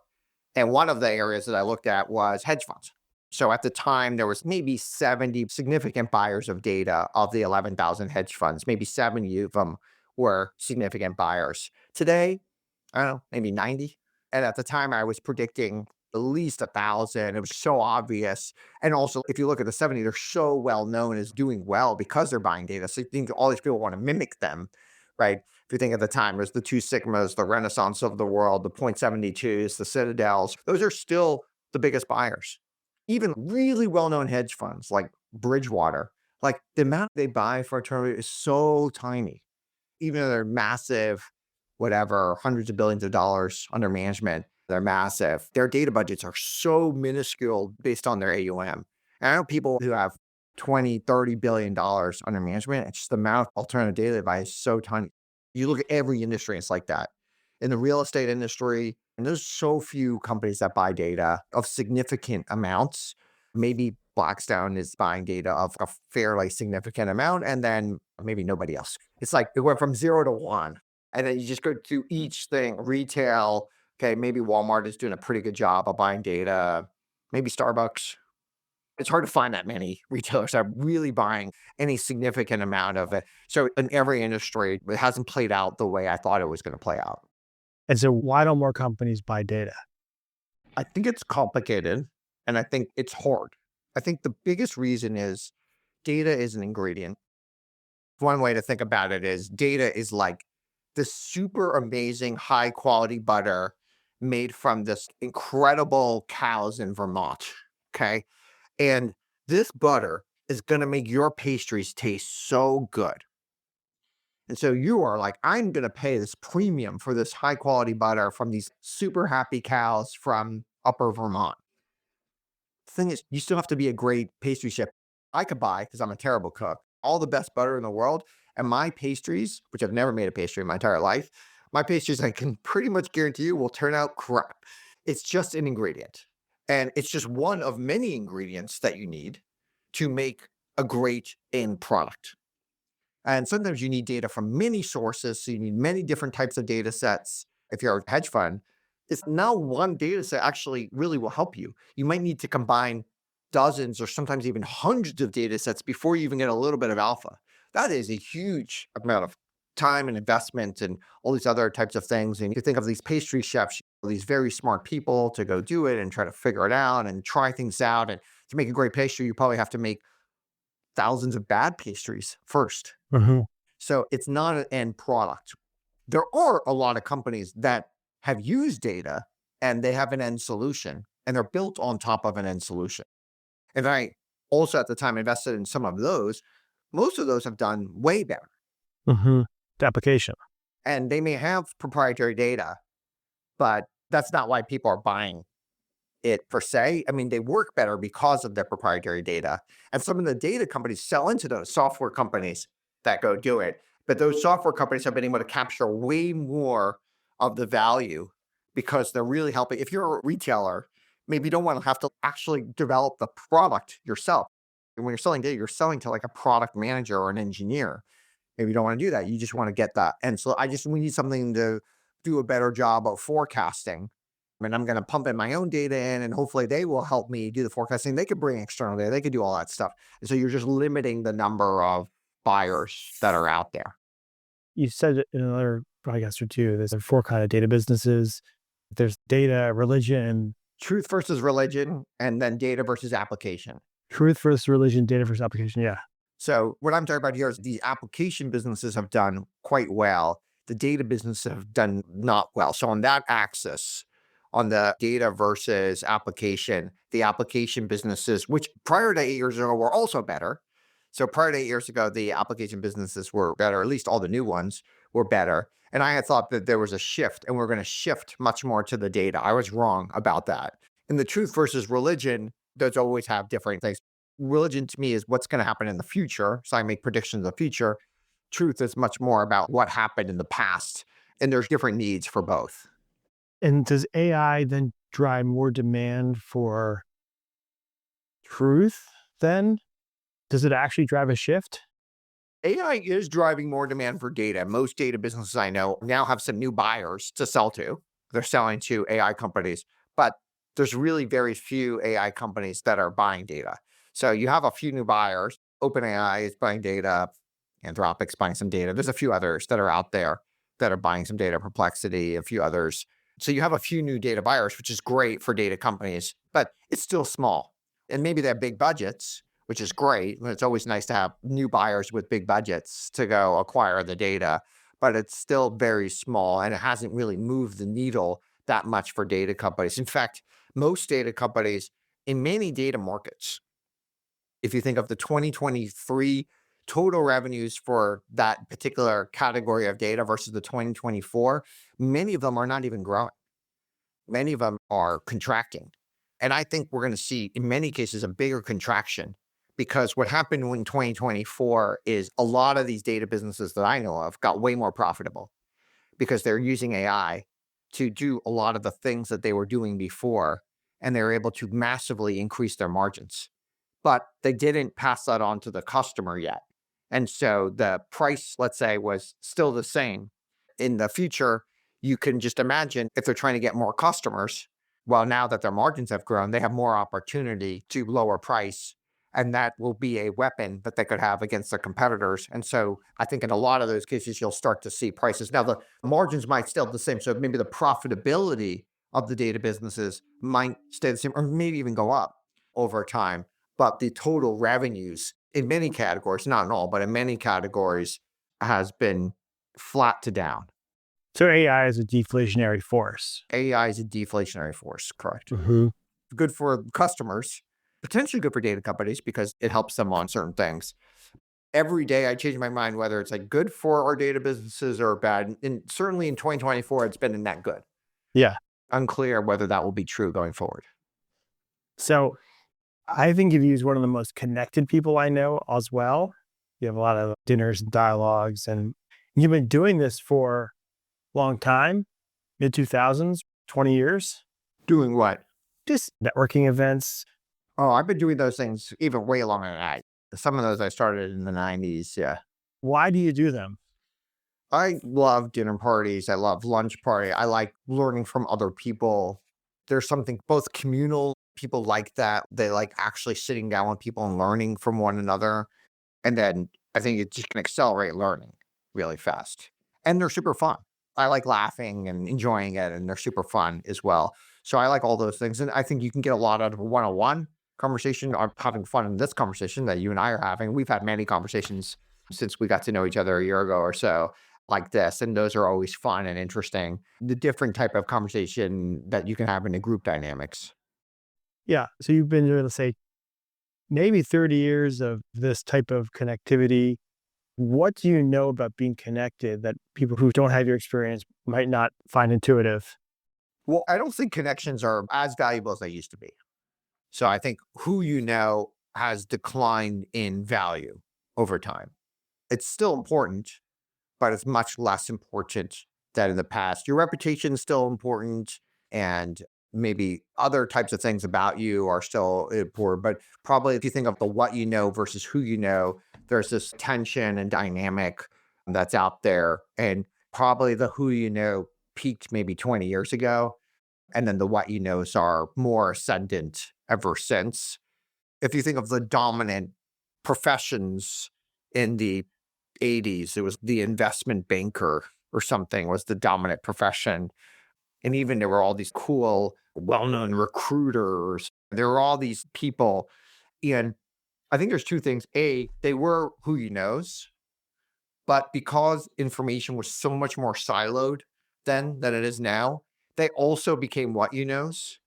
And one of the areas that I looked at was hedge funds. So at the time, there was maybe 70 significant buyers of data of the 11,000 hedge funds. Maybe 70 of them were significant buyers. Today, I don't know, maybe 90. And at the time, I was predicting at least 1,000. It was so obvious. And also, if you look at the 70, they're so well known as doing well because they're buying data. So you think all these people want to mimic them, right? If you think at the time, there's the 2 Sigmas, the Renaissance of the world, the 0.72s, the Citadels. Those are still the biggest buyers. Even really well-known hedge funds like Bridgewater, like the amount they buy for a term is so tiny. Even though they're massive, whatever, hundreds of billions of dollars under management, they're massive. Their data budgets are so minuscule based on their AUM. And I know people who have 20, $30 billion under management. It's just the amount of alternative data they buy is so tiny. You look at every industry, it's like that. In the real estate industry, and there's so few companies that buy data of significant amounts. Maybe Blackstone is buying data of a fairly significant amount, and then maybe nobody else. It's like it went from 0 to 1. And then you just go through each thing, retail. Okay, maybe Walmart is doing a pretty good job of buying data. Maybe Starbucks. It's hard to find that many retailers that are really buying any significant amount of it. So in every industry, it hasn't played out the way I thought it was going to play out. And so why don't more companies buy data? I think it's complicated and I think it's hard. I think the biggest reason is data is an ingredient. One way to think about it is data is like this super amazing high quality butter made from this incredible cows in Vermont. Okay. And this butter is going to make your pastries taste so good. And so you are like, I'm going to pay this premium for this high quality butter from these super happy cows from upper Vermont. The thing is, you still have to be a great pastry chef. I could buy, because I'm a terrible cook, all the best butter in the world. And my pastries, which I've never made a pastry in my entire life, my pastries, I can pretty much guarantee you, will turn out crap. It's just an ingredient. And it's just one of many ingredients that you need to make a great end product. And sometimes you need data from many sources. So you need many different types of data sets. If you're a hedge fund, it's now one data set actually really will help you. You might need to combine dozens or sometimes even hundreds of data sets before you even get a little bit of alpha. That is a huge amount of time and investment and all these other types of things. And you think of these pastry chefs, these very smart people to go do it and try to figure it out and try things out. And to make a great pastry, you probably have to make thousands of bad pastries first. Mm-hmm. So it's not an end product. There are a lot of companies that have used data and they have an end solution and they're built on top of an end solution. And I also at the time invested in some of those. Most of those have done way better. Mm-hmm. The application. And they may have proprietary data, but that's not why people are buying it per se. I mean, they work better because of their proprietary data. And some of the data companies sell into those software companies that go do it. But those software companies have been able to capture way more of the value because they're really helping. If you're a retailer, maybe you don't want to have to actually develop the product yourself. And when you're selling data, you're selling to like a product manager or an engineer. Maybe you don't want to do that. You just want to get that. And so we need something to do a better job of forecasting. And I'm going to pump in my own data in and hopefully they will help me do the forecasting. They could bring external data. They could do all that stuff. And so you're just limiting the number of buyers that are out there. You said in another podcast or two, there's 4 kind of data businesses. There's data, religion. Truth versus religion, and then data versus application. Truth versus religion, data versus application, yeah. So what I'm talking about here is the application businesses have done quite well. The data businesses have done not well. So on that axis, on the data versus application, the application businesses, which prior to 8 years ago were also better. So prior to 8 years ago, the application businesses were better, at least all the new ones were better. And I had thought that there was a shift and we're going to shift much more to the data. I was wrong about that. In the truth versus religion, those always have different things. Religion to me is what's going to happen in the future. So I make predictions of the future. Truth is much more about what happened in the past. And there's different needs for both. And does AI then drive more demand for truth then? Does it actually drive a shift? AI is driving more demand for data. Most data businesses I know now have some new buyers to sell to. They're selling to AI companies, but there's really very few AI companies that are buying data. So you have a few new buyers. OpenAI is buying data. Anthropic's buying some data. There's a few others that are out there that are buying some data. Perplexity, a few others. So you have a few new data buyers, which is great for data companies, but it's still small. And maybe they have big budgets, which is great. It's always nice to have new buyers with big budgets to go acquire the data, but it's still very small and it hasn't really moved the needle that much for data companies. In fact, most data companies in many data markets, if you think of the 2023 total revenues for that particular category of data versus the 2024, many of them are not even growing. Many of them are contracting. And I think we're going to see, in many cases, a bigger contraction because what happened in 2024 is a lot of these data businesses that I know of got way more profitable because they're using AI to do a lot of the things that they were doing before, and they were able to massively increase their margins. But they didn't pass that on to the customer yet. And so the price, let's say, was still the same. In the future, you can just imagine if they're trying to get more customers, well, now that their margins have grown, they have more opportunity to lower price. And that will be a weapon that they could have against their competitors. And so I think in a lot of those cases, you'll start to see prices. Now, the margins might still be the same. So maybe the profitability of the data businesses might stay the same or maybe even go up over time. But the total revenues in many categories, not in all, but in many categories, has been flat to down. So AI is a deflationary force. AI is a deflationary force, correct. Mm-hmm. Good for customers, potentially good for data companies because it helps them on certain things. Every day I change my mind whether it's like good for our data businesses or bad. And certainly in 2024, it's been a net good. Yeah. Unclear whether that will be true going forward. So I think of you as one of the most connected people I know as well. You have a lot of dinners and dialogues, and you've been doing this for a long time, mid-2000s, 20 years? Doing what? Just networking events. Oh, I've been doing those things even way longer than that. Some of those I started in the 90s. Yeah. Why do you do them? I love dinner parties. I love lunch party. I like learning from other people. There's something both communal, people like that. They like actually sitting down with people and learning from one another. And then I think it just can accelerate learning really fast. And they're super fun. I like laughing and enjoying it, and they're super fun as well. So I like all those things. And I think you can get a lot out of a one-on-one conversation. I'm having fun in this conversation that you and I are having. We've had many conversations since we got to know each other a year ago or so like this. And those are always fun and interesting. The different type of conversation that you can have in a group dynamics. Yeah. So you've been doing, let's say, maybe 30 years of this type of connectivity. What do you know about being connected that people who don't have your experience might not find intuitive? Well, I don't think connections are as valuable as they used to be. So I think who you know has declined in value over time. It's still important, but it's much less important than in the past. Your reputation is still important, and maybe other types of things about you are still important. But probably if you think of the what you know versus who you know, there's this tension and dynamic that's out there. And probably the who you know peaked maybe 20 years ago. And then the what you knows are more ascendant ever since. If you think of the dominant professions in the 80s, it was the investment banker or something was the dominant profession. And even there were all these cool, well-known recruiters. There were all these people. And I think there's two things. A, they were who you knows, but because information was so much more siloed then than it is now, they also became what you knows.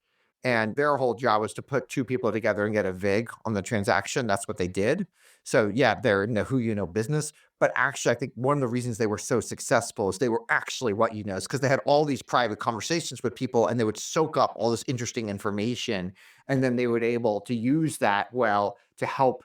And their whole job was to put two people together and get a VIG on the transaction. That's what they did. So yeah, they're in the who you know business. But actually, I think one of the reasons they were so successful is they were actually what you know, is because they had all these private conversations with people and they would soak up all this interesting information. And then they would able to use that well to help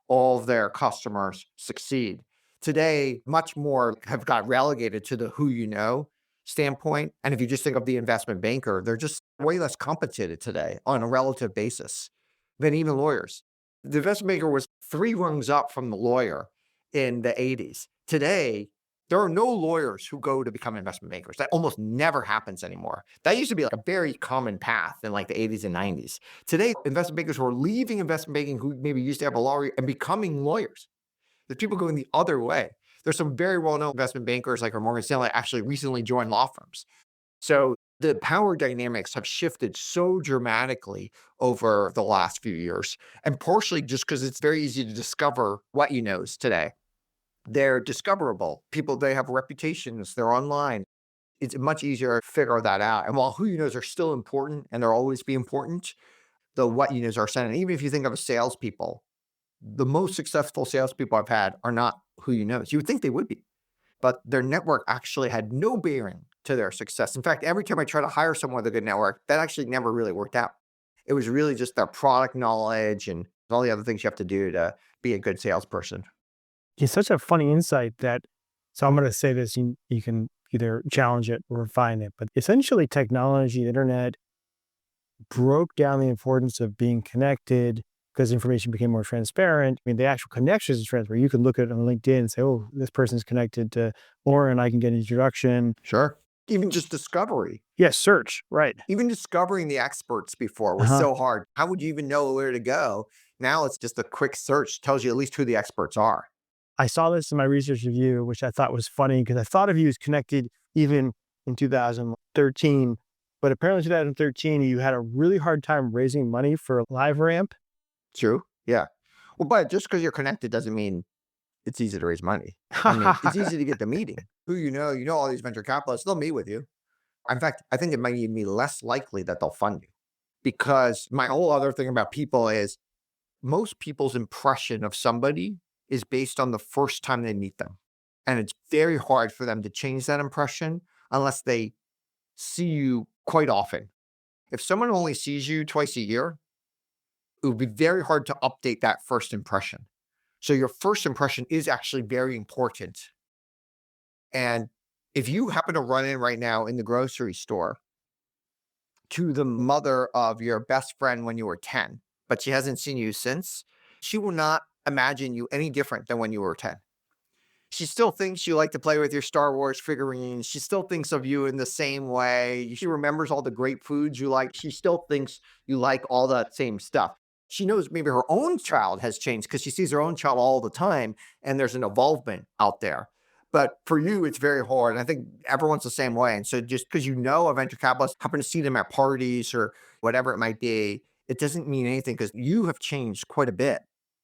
all of their customers succeed. Today, much more have got relegated to the who you know standpoint. And if you just think of the investment banker, they're just way less compensated today on a relative basis than even lawyers. The investment banker was 3 rungs up from the lawyer in the 80s. Today, there are no lawyers who go to become investment bankers. That almost never happens anymore. That used to be like a very common path in like the 80s and 90s. Today, investment bankers who are leaving investment banking who maybe used to have a law and becoming lawyers. There's people going the other way. There's some very well-known investment bankers like Morgan Stanley actually recently joined law firms. So the power dynamics have shifted so dramatically over the last few years, and partially just because it's very easy to discover what you knows today. They're discoverable. People, they have reputations, they're online. It's much easier to figure that out. And while who you knows are still important and they'll always be important, the what you knows are ascendant. Even if you think of salespeople, the most successful salespeople I've had are not who you know. You would think they would be, but their network actually had no bearing to their success. In fact, every time I try to hire someone with a good network, that actually never really worked out. It was really just their product knowledge and all the other things you have to do to be a good salesperson. It's such a funny insight that, so I'm going to say this, you can either challenge it or refine it, but essentially technology, the internet broke down the importance of being connected because information became more transparent. I mean, the actual connections is transparent. You can look at it on LinkedIn and say, oh, this person's connected to Auren, I can get an introduction. Sure. Even just discovery. Yes, search, right. Even discovering the experts before was so hard. How would you even know where to go? Now it's just a quick search, tells you at least who the experts are. I saw this in my research review, which I thought was funny because I thought of you as connected even in 2013. But apparently in 2013, you had a really hard time raising money for LiveRamp. True. Yeah. Well, but just because you're connected doesn't mean it's easy to raise money. I mean, it's easy to get the meeting. Who you know all these venture capitalists, they'll meet with you. In fact, I think it might even be less likely that they'll fund you. Because my whole other thing about people is most people's impression of somebody is based on the first time they meet them. And it's very hard for them to change that impression unless they see you quite often. If someone only sees you twice a year, it would be very hard to update that first impression. So your first impression is actually very important. And if you happen to run in right now in the grocery store to the mother of your best friend when you were 10, but she hasn't seen you since, she will not imagine you any different than when you were 10. She still thinks you like to play with your Star Wars figurines. She still thinks of you in the same way. She remembers all the great foods you like. She still thinks you like all that same stuff. She knows maybe her own child has changed because she sees her own child all the time and there's an evolvement out there. But for you, it's very hard. And I think everyone's the same way. And so just because you know a venture capitalist, happen to see them at parties or whatever it might be, it doesn't mean anything because you have changed quite a bit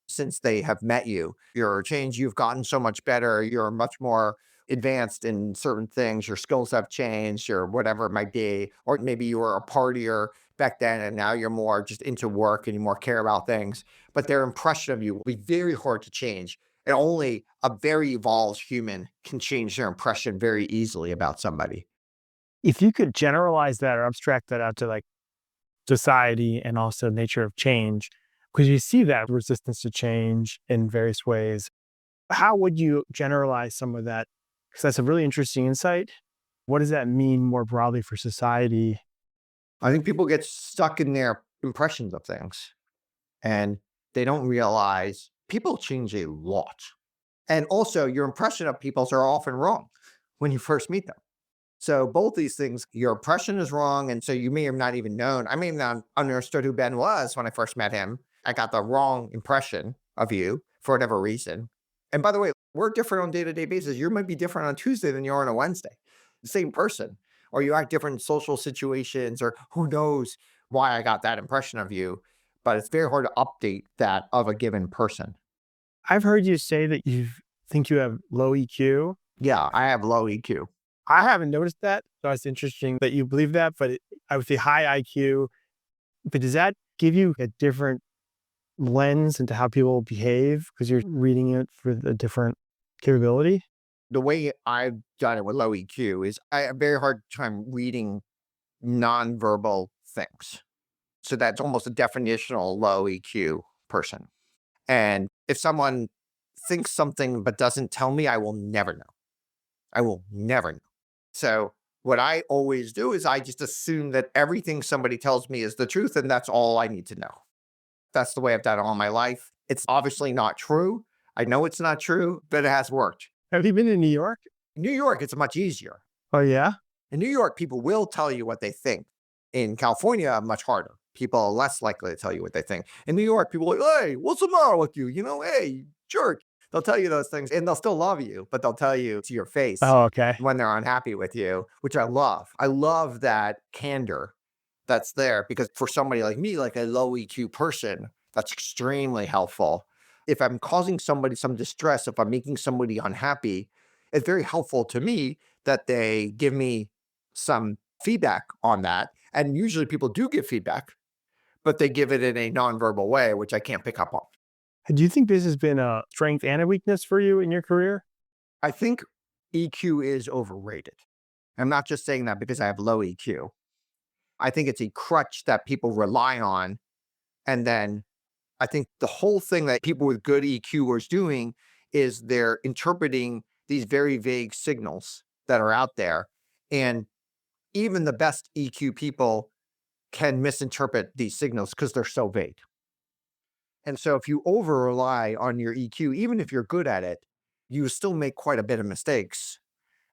since they have met you. You're changed, you've gotten so much better, you're much more advanced in certain things, your skills have changed, or whatever it might be. Or maybe you were a partier back then and now you're more just into work and you more care about things. But their impression of you will be very hard to change. And only a very evolved human can change their impression very easily about somebody. If you could generalize that or abstract that out to like society and also nature of change, because you see that resistance to change in various ways, how would you generalize some of that? Because that's a really interesting insight. What does that mean more broadly for society? I think people get stuck in their impressions of things and they don't realize people change a lot. And also your impression of people are often wrong when you first meet them. So both these things, your impression is wrong. And so you may have not even known. I may have not understood who Ben was when I first met him. I got the wrong impression of you for whatever reason. And by the way, we're different on a day-to-day basis. You might be different on Tuesday than you are on a Wednesday. The same person. Or you act different in social situations, or who knows why I got that impression of you. But it's very hard to update that of a given person. I've heard you say that you think you have low EQ. Yeah, I have low EQ. I haven't noticed that. So it's interesting that you believe that, but I would say high IQ. But does that give you a different lens into how people behave because you're reading it for a different capability? The way I've done it with low EQ is I have a very hard time reading nonverbal things. So that's almost a definitional low EQ person. And if someone thinks something but doesn't tell me, I will never know. I will never know. So what I always do is I just assume that everything somebody tells me is the truth, and that's all I need to know. That's the way I've done it all my life. It's obviously not true. I know it's not true, but it has worked. Have you been in New York? In New York, it's much easier. Oh, yeah? In New York, people will tell you what they think. In California, much harder. People are less likely to tell you what they think. In New York, people are like, hey, what's the matter with you? Hey, jerk. They'll tell you those things and they'll still love you, but they'll tell you to your face Oh, okay. when they're unhappy with you, which I love. I love that candor that's there because for somebody like me, like a low EQ person, that's extremely helpful. If I'm causing somebody some distress, if I'm making somebody unhappy, it's very helpful to me that they give me some feedback on that. And usually people do give feedback, but they give it in a nonverbal way, which I can't pick up on. Do you think this has been a strength and a weakness for you in your career? I think EQ is overrated. I'm not just saying that because I have low EQ. I think it's a crutch that people rely on. And then I think the whole thing that people with good EQ are doing is they're interpreting these very vague signals that are out there. And even the best EQ people can misinterpret these signals because they're so vague. And so if you over rely on your EQ, even if you're good at it, you still make quite a bit of mistakes.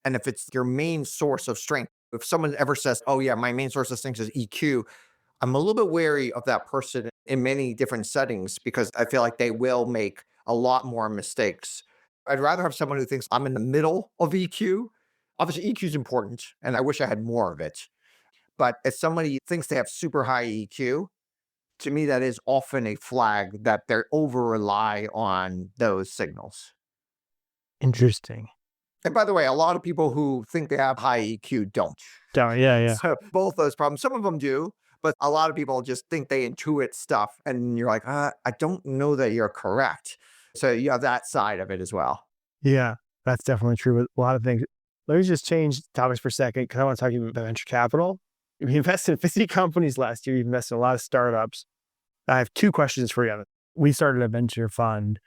And if it's your main source of strength, if someone ever says, oh yeah, my main source of strength is EQ, I'm a little bit wary of that person in many different settings because I feel like they will make a lot more mistakes. I'd rather have someone who thinks I'm in the middle of EQ. Obviously, EQ is important, and I wish I had more of it. But if somebody thinks they have super high EQ, to me, that is often a flag that they over rely on those signals. Interesting. And by the way, a lot of people who think they have high EQ don't. Yeah. So both those problems, some of them do, but a lot of people just think they intuit stuff. And you're like, I don't know that you're correct. So you have that side of it as well. Yeah, that's definitely true with a lot of things. Let me just change topics for a second because I want to talk to you about venture capital. We invested in 50 companies last year. You've invested in a lot of startups. I have two questions for you. We started a venture fund.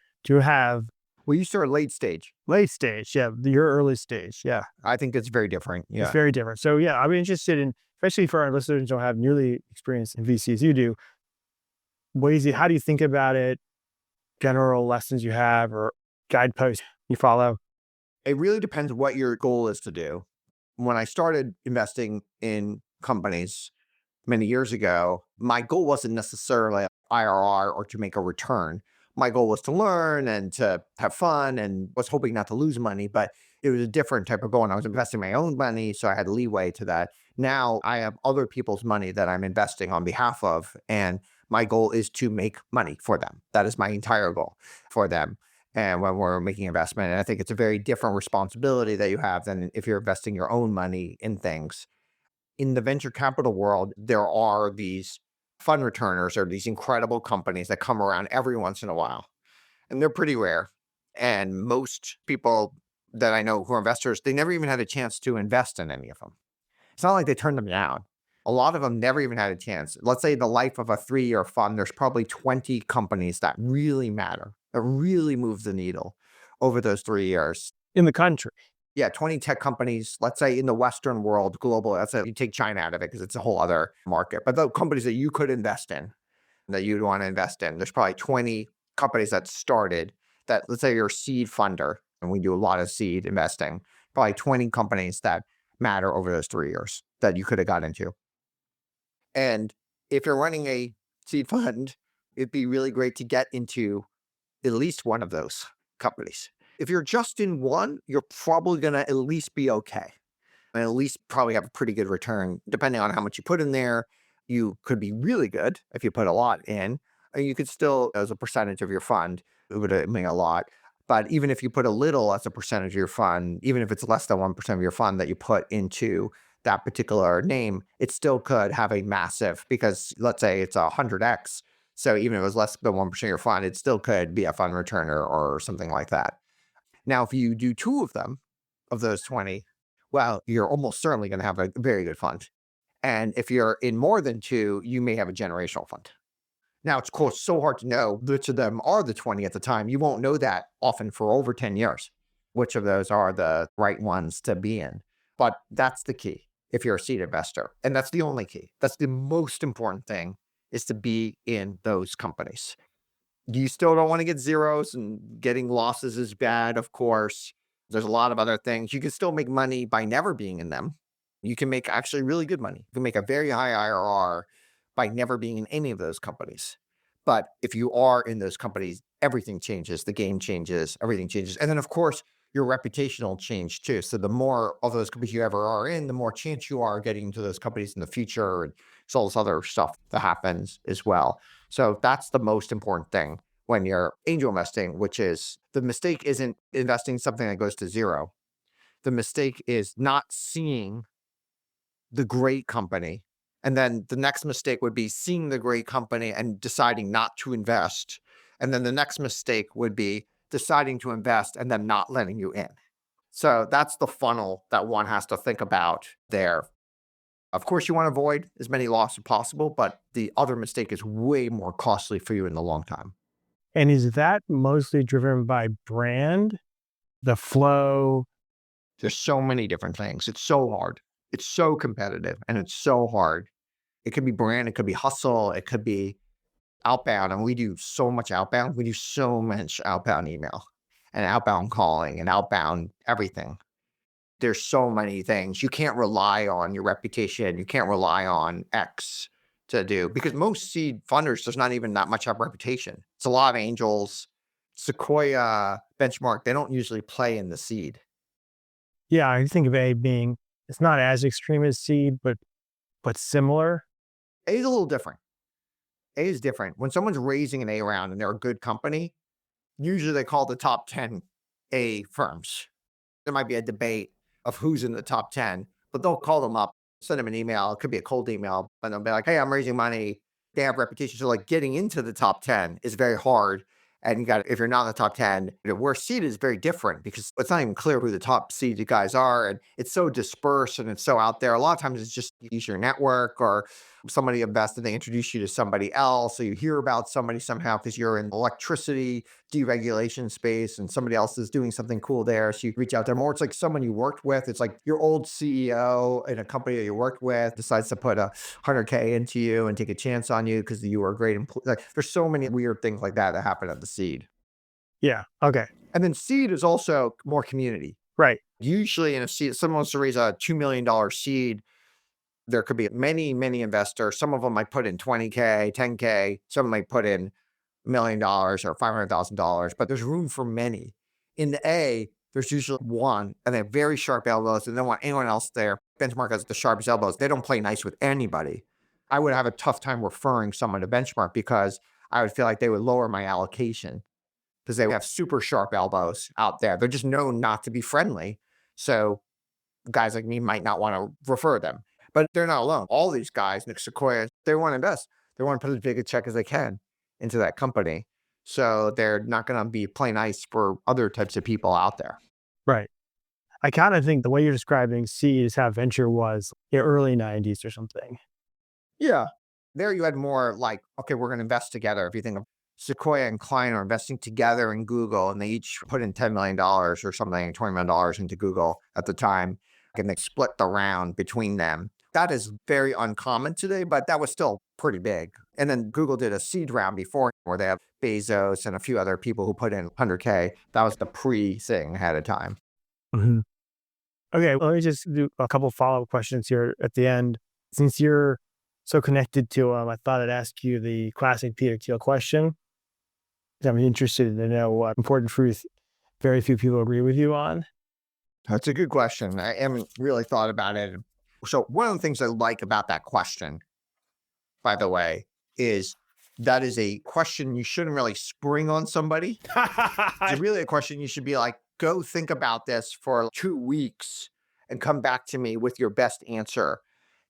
Well, you start late stage. Late stage, yeah, your early stage, yeah. I think it's very different. It's Yeah. very different. So yeah, I'm interested in, especially for our listeners who don't have nearly experience in VC as you do, how do you think about it? General lessons you have or guideposts you follow? It really depends what your goal is to do. When I started investing in companies many years ago, my goal wasn't necessarily IRR or to make a return. My goal was to learn and to have fun and was hoping not to lose money, but it was a different type of goal. And I was investing my own money, so I had leeway to that. Now I have other people's money that I'm investing on behalf of, and my goal is to make money for them. That is my entire goal for them. And when we're making investment, and I think it's a very different responsibility that you have than if you're investing your own money in things. In the venture capital world, there are these fund returners or these incredible companies that come around every once in a while, and they're pretty rare. And most people that I know who are investors, they never even had a chance to invest in any of them. It's not like they turned them down. A lot of them never even had a chance. Let's say the life of a 3-year fund, there's probably 20 companies that really matter, that really move the needle over those 3 years. In the country. Yeah, 20 tech companies, let's say in the Western world, global, you take China out of it because it's a whole other market. But the companies that you could invest in, that you'd want to invest in, there's probably 20 companies that started that, let's say you're a seed funder, and we do a lot of seed investing, probably 20 companies that matter over those 3 years that you could have got into. And if you're running a seed fund, it'd be really great to get into at least one of those companies. If you're just in one, you're probably going to at least be okay. And at least probably have a pretty good return. Depending on how much you put in there, you could be really good if you put a lot in. And you could still, as a percentage of your fund, it would mean a lot. But even if you put a little as a percentage of your fund, even if it's less than 1% of your fund that you put into that particular name, it still could have a massive, because let's say it's 100x. So even if it was less than 1% of your fund, it still could be a fund returner or something like that. Now, if you do 2 of them, of those 20, well, you're almost certainly going to have a very good fund. And if you're in more than 2, you may have a generational fund. Now, it's of course so hard to know which of them are the 20 at the time. You won't know that often for over 10 years, which of those are the right ones to be in. But that's the key if you're a seed investor. And that's the only key. That's the most important thing, is to be in those companies. You still don't want to get zeros, and getting losses is bad, of course. There's a lot of other things. You can still make money by never being in them. You can make actually really good money. You can make a very high IRR by never being in any of those companies. But if you are in those companies, everything changes. The game changes. Everything changes. And then, of course, your reputation will change too. So the more of those companies you ever are in, the more chance you are getting into those companies in the future, and all this other stuff that happens as well. So that's the most important thing when you're angel investing, which is the mistake isn't investing something that goes to zero. The mistake is not seeing the great company. And then the next mistake would be seeing the great company and deciding not to invest. And then the next mistake would be deciding to invest and then not letting you in. So that's the funnel that one has to think about there. Of course, you want to avoid as many losses as possible, but the other mistake is way more costly for you in the long time. And is that mostly driven by brand, the flow? There's so many different things. It's so hard. It's so competitive, and it's so hard. It could be brand, it could be hustle, it could be outbound. And we do so much outbound. We do so much outbound email and outbound calling and outbound everything. There's so many things. You can't rely on your reputation. You can't rely on X to do, because most seed funders, there's not even that much of a reputation. It's a lot of angels. Sequoia, Benchmark, they don't usually play in the seed. Yeah, I think of A being, it's not as extreme as seed, but similar. A is a little different. A is different. When someone's raising an A round and they're a good company, usually they call the top 10 A firms. There might be a debate of who's in the top 10, but they'll call them up, send them an email. It could be a cold email, and they'll be like, hey, I'm raising money. They have reputation. So like getting into the top 10 is very hard. And if you're not in the top 10, where seed is very different, because it's not even clear who the top seed guys are. And it's so dispersed and it's so out there. A lot of times it's just use your network or somebody invested, they introduce you to somebody else. So you hear about somebody somehow because you're in electricity deregulation space and somebody else is doing something cool there. So you reach out to them, or it's like someone you worked with. It's like your old CEO in a company that you worked with decides to put 100K into you and take a chance on you because you were a great employee. Like, there's so many weird things like that that happen at the seed. Yeah. Okay. And then seed is also more community. Right. Usually in a seed, someone wants to raise a $2 million seed. There could be many, many investors. Some of them might put in 20K, 10K. Some might put in $1 million or $500,000, but there's room for many. In the A, there's usually one, and they have very sharp elbows, and they don't want anyone else there. Benchmark has the sharpest elbows. They don't play nice with anybody. I would have a tough time referring someone to Benchmark because I would feel like they would lower my allocation because they have super sharp elbows out there. They're just known not to be friendly. So guys like me might not want to refer them, but they're not alone. All these guys, Nick Sequoia, they want to invest. They want to put as big a check as they can into that company. So they're not going to be play nice for other types of people out there. Right. I kind of think the way you're describing seed is how venture was in the early 90s or something. Yeah. There you had more like, okay, we're going to invest together. If you think of Sequoia and Klein are investing together in Google, and they each put in $10 million or something, $20 million into Google at the time, and they split the round between them. That is very uncommon today, but that was still pretty big. And then Google did a seed round before where they have Bezos and a few other people who put in 100K. That was the pre-thing ahead of time. Mm-hmm. Okay, let me just do a couple follow-up questions here at the end. Since you're so connected to them, I thought I'd ask you the classic Peter Thiel question. I'm interested to know what important truth very few people agree with you on. That's a good question. I haven't really thought about it. So one of the things I like about that question, by the way, is that is a question you shouldn't really spring on somebody. It's really a question you should be like, go think about this for 2 weeks and come back to me with your best answer.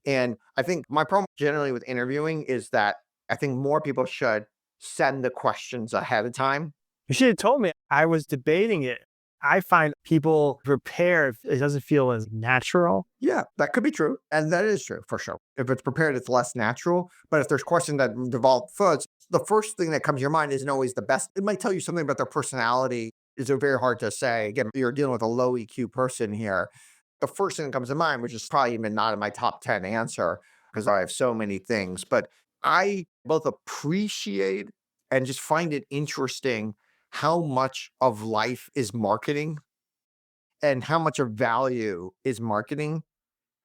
And I think my problem generally with interviewing is that I think more people should send the questions ahead of time. You should have told me. I was debating it. I find people prepared, it doesn't feel as natural. Yeah, that could be true. And that is true for sure. If it's prepared, it's less natural. But if there's questions that develop foods, the first thing that comes to your mind isn't always the best. It might tell you something about their personality. It's very hard to say. Again, you're dealing with a low EQ person here. The first thing that comes to mind, which is probably even not in my top 10 answer, because I have so many things, but I both appreciate and just find it interesting how much of life is marketing and how much of value is marketing.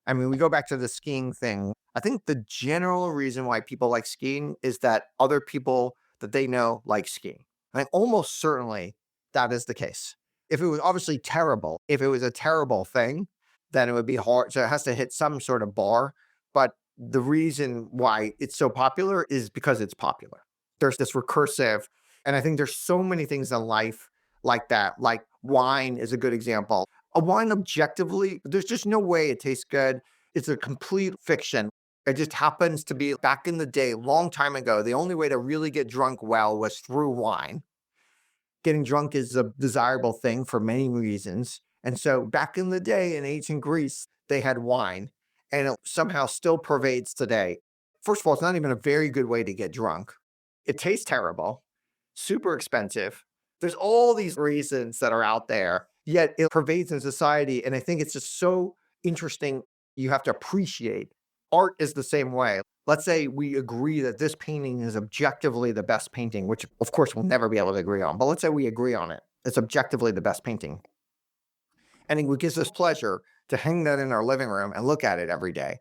I mean, we go back to the skiing thing. I think the general reason why people like skiing is that other people that they know like skiing. I think almost certainly that is the case. If it was obviously terrible, if it was a terrible thing, then it would be hard. So it has to hit some sort of bar. But the reason why it's so popular is because it's popular. There's this recursive, and I think there's so many things in life like that. Like wine is a good example. A wine objectively, there's just no way it tastes good. It's a complete fiction. It just happens to be back in the day, long time ago, the only way to really get drunk well was through wine. Getting drunk is a desirable thing for many reasons. And so back in the day in ancient Greece, they had wine, and it somehow still pervades today. First of all, it's not even a very good way to get drunk. It tastes terrible, super expensive. There's all these reasons that are out there, yet it pervades in society. And I think it's just so interesting. You have to appreciate art is the same way. Let's say we agree that this painting is objectively the best painting, which of course we'll never be able to agree on, but let's say we agree on it. It's objectively the best painting. And it gives us pleasure to hang that in our living room and look at it every day.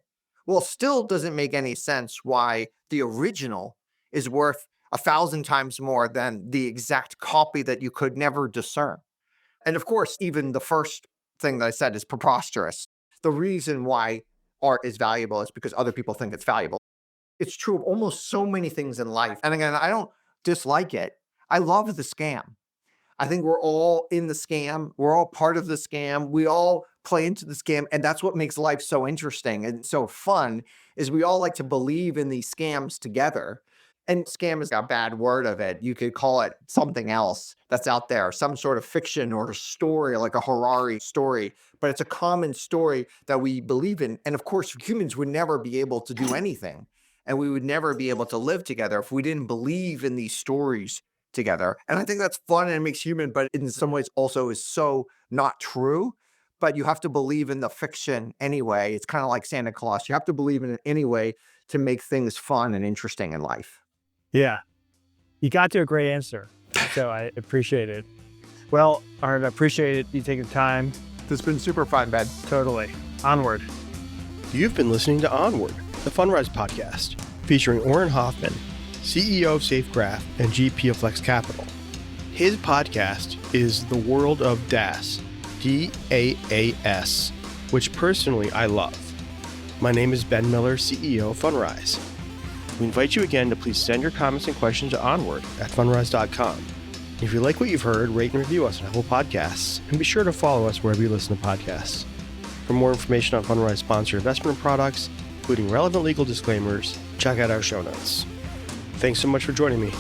Well, it still doesn't make any sense why the original is worth 1,000 times more than the exact copy that you could never discern. And of course, even the first thing that I said is preposterous. The reason why art is valuable is because other people think it's valuable. It's true of almost so many things in life. And again, I don't dislike it. I love the scam. I think we're all in the scam. We're all part of the scam. We all play into the scam. And that's what makes life so interesting and so fun is we all like to believe in these scams together. And scam is a bad word of it. You could call it something else that's out there, some sort of fiction or story, like a Harari story, but it's a common story that we believe in. And of course, humans would never be able to do anything and we would never be able to live together if we didn't believe in these stories together. And I think that's fun and it makes human, but in some ways also is so not true. But you have to believe in the fiction anyway. It's kind of like Santa Claus. You have to believe in it anyway to make things fun and interesting in life. Yeah. You got to a great answer. So I appreciate it. Well, Auren, I appreciate you taking time. This has been super fun, Ben. Totally. Onward. You've been listening to Onward, the Fundrise podcast, featuring Auren Hoffman, CEO of SafeGraph and GP of Flex Capital. His podcast is The World of DaaS, DAAS, which personally I love. My name is Ben Miller, CEO of Fundrise. We invite you again to please send your comments and questions to Onward at fundrise.com. If you like what you've heard, rate and review us on Apple Podcasts, and be sure to follow us wherever you listen to podcasts. For more information on Fundrise sponsored investment products, including relevant legal disclaimers, check out our show notes. Thanks so much for joining me.